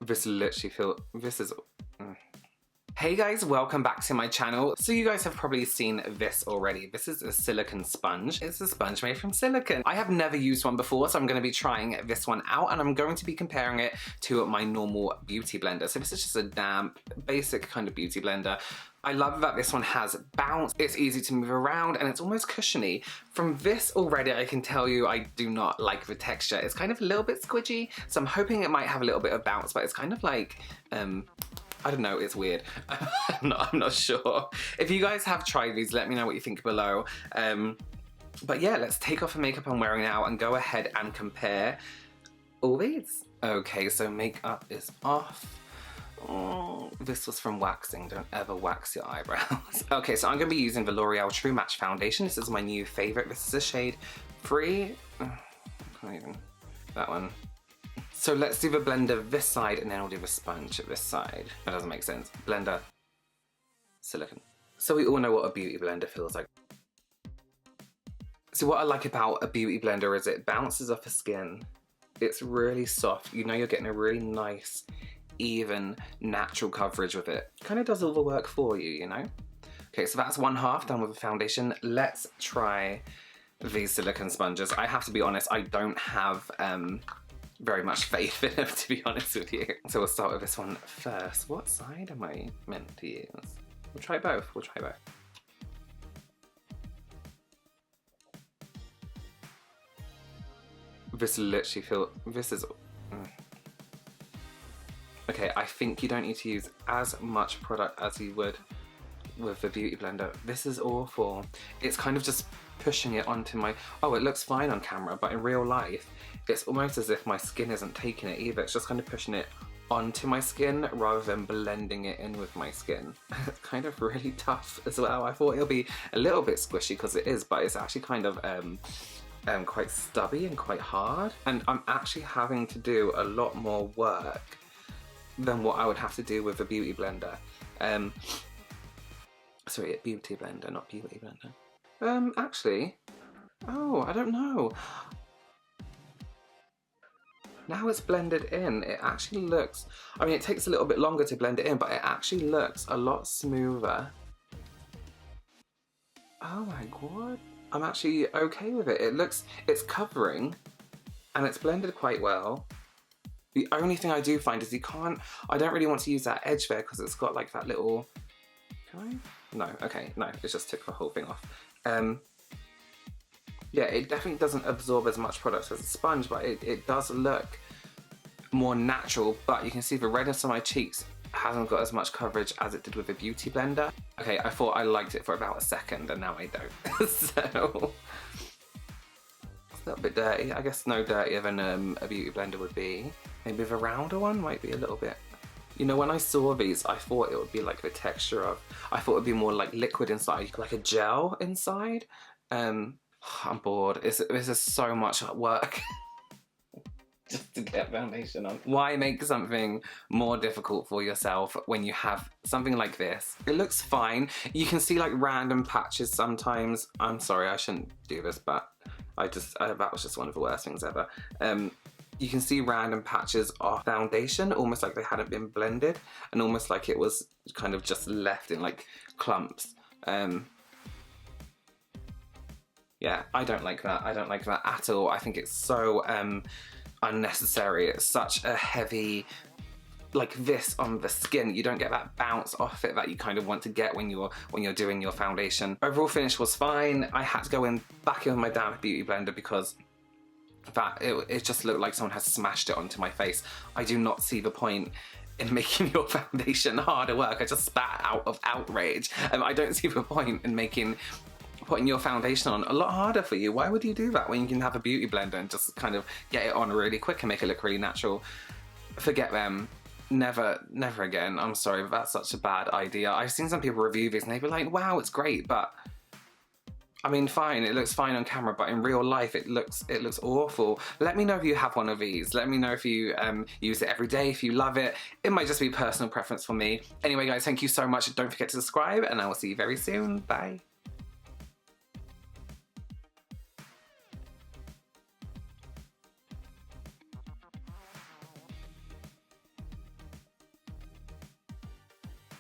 This literally this is... Hey guys, welcome back to my channel. So you guys have probably seen this already. This is a silicone sponge. It's a sponge made from silicone. I have never used one before, so I'm going to be trying this one out, and I'm going to be comparing it to my normal beauty blender. So this is just a damp, basic kind of beauty blender. I love that this one has bounce, it's easy to move around, and it's almost cushiony. From this already, I can tell you I do not like the texture. It's kind of a little bit squidgy, so I'm hoping it might have a little bit of bounce, but it's kind of like, I don't know, it's weird. I'm not sure. If you guys have tried these, let me know what you think below. But yeah, let's take off the makeup I'm wearing now and go ahead and compare all these. Okay, so makeup is off. Oh, this was from waxing. Don't ever wax your eyebrows. Okay, so I'm going to be using the L'Oreal True Match Foundation. This is my new favorite. This is a shade Free. I can't even. That one. So let's do the blender this side, and then I'll do the sponge at this side. That doesn't make sense. Blender, silicone. So we all know what a beauty blender feels like. So what I like about a beauty blender is it bounces off the skin. It's really soft. You know you're getting a really nice, even, natural coverage with it. Kind of does all the work for you, you know? Okay, so that's one half done with the foundation. Let's try these silicone sponges. I have to be honest, I don't have very much faith in them, to be honest with you. So we'll start with this one first. What side am I meant to use? We'll try both. We'll try both. This literally this is... Okay, I think you don't need to use as much product as you would with the beauty blender. This is awful. It's kind of just pushing it onto my... Oh, it looks fine on camera, but in real life, it's almost as if my skin isn't taking it either. It's just kind of pushing it onto my skin rather than blending it in with my skin. It's kind of really tough as well. I thought it'll be a little bit squishy because it is, but it's actually kind of quite stubby and quite hard. And I'm actually having to do a lot more work than what I would have to do with a beauty blender. Sorry, a beauty blender, not beauty blender. Actually, oh, I don't know. Now it's blended in, it actually looks, I mean, it takes a little bit longer to blend it in, but it actually looks a lot smoother. Oh my god. I'm actually okay with it. It's covering, and it's blended quite well. The only thing I do find is I don't really want to use that edge there because it's got like that little, can I? No, okay, no, it just took the whole thing off. Yeah, it definitely doesn't absorb as much product as a sponge, but it does look more natural, but you can see the redness on my cheeks hasn't got as much coverage as it did with a beauty blender. Okay, I thought I liked it for about a second, and now I don't. So, it's a little bit dirty. I guess no dirtier than a beauty blender would be. Maybe the rounder one might be a little bit. You know, when I saw these, I thought it would be like the texture of, I thought it would be more like liquid inside, like a gel inside. I'm bored. This is so much work just to get foundation on. Why make something more difficult for yourself when you have something like this? It looks fine. You can see like random patches sometimes. I'm sorry, I shouldn't do this, but that was just one of the worst things ever. You can see random patches of foundation, almost like they hadn't been blended, and almost like it was kind of just left in like clumps. Yeah, I don't like that. I don't like that at all. I think it's so unnecessary. It's such a heavy, like this on the skin. You don't get that bounce off it that you kind of want to get when you're doing your foundation. Overall finish was fine. I had to go back in with my damp beauty blender because it just looked like someone has smashed it onto my face. I do not see the point in making your foundation harder work. I just spat out of outrage. I don't see the point in putting your foundation on a lot harder for you. Why would you do that when you can have a beauty blender and just kind of get it on really quick and make it look really natural? Forget them. Never again. I'm sorry, but that's such a bad idea. I've seen some people review these and they'd be like, wow, it's great, but I mean, fine, it looks fine on camera, but in real life it looks awful. Let me know if you have one of these. Let me know if you use it every day, if you love it. It might just be personal preference for me. Anyway guys, thank you so much. Don't forget to subscribe, and I will see you very soon. Bye.